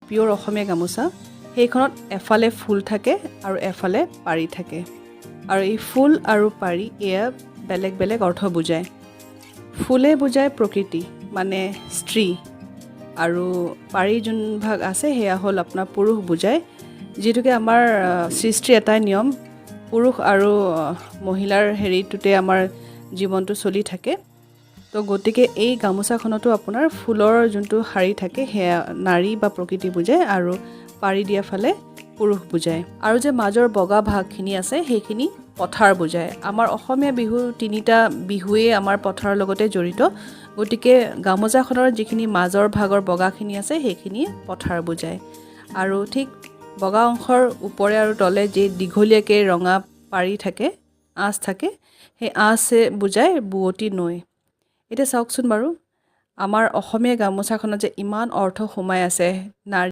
পিয়ৰ অসমীয়া গামোচা সেইখনত এফালে ফুল থাকে আৰু এফালে পাৰি থাকে আৰু এই ফুল আৰু পাৰি এয়া বেলেগ বেলেগ অৰ্থ বুজায় ফুলে বুজায় প্ৰকৃতি মানে স্ত্ৰী আৰু পাৰি যোন ভাগ আছে সেয়া হ'ল আপোনাৰ পুৰুষ বুজায় যিটোকে আমাৰ সৃষ্টিৰ এটাই নিয়ম পুৰুষ আৰু মহিলাৰ হেৰিটোতে আমাৰ জীৱনটো চলি থাকে তো গতিকে এই গামোচাখনতো আপোনাৰ ফুলৰ যোনটো শাৰী থাকে সেয়া নাৰী বা প্ৰকৃতি বুজায় আৰু পাৰি দিয়া ফালে পুৰুষ বুজায় আৰু যে মাজৰ বগা ভাগখিনি আছে সেইখিনি পথাৰ বুজায় আমাৰ অসমীয়া বিহু তিনিটা বিহুৱে আমাৰ পথাৰৰ লগতে জড়িত গতিকে গামোচাখনৰ যিখিনি মাজৰ ভাগৰ বগাখিনি আছে সেইখিনি পথাৰ বুজায় আৰু ঠিক বগা অংশৰ ওপৰে আৰু তলে যে দীঘলীয়াকৈ ৰঙা পাৰি থাকে আঁচ থাকে সেই আঁচে বুজায় বুৱতী নৈ এতিয়া চাওকচোন বাৰু আমাৰ অসমীয়া গামোচাখনত যে ইমান অৰ্থ সোমাই আছে নাৰী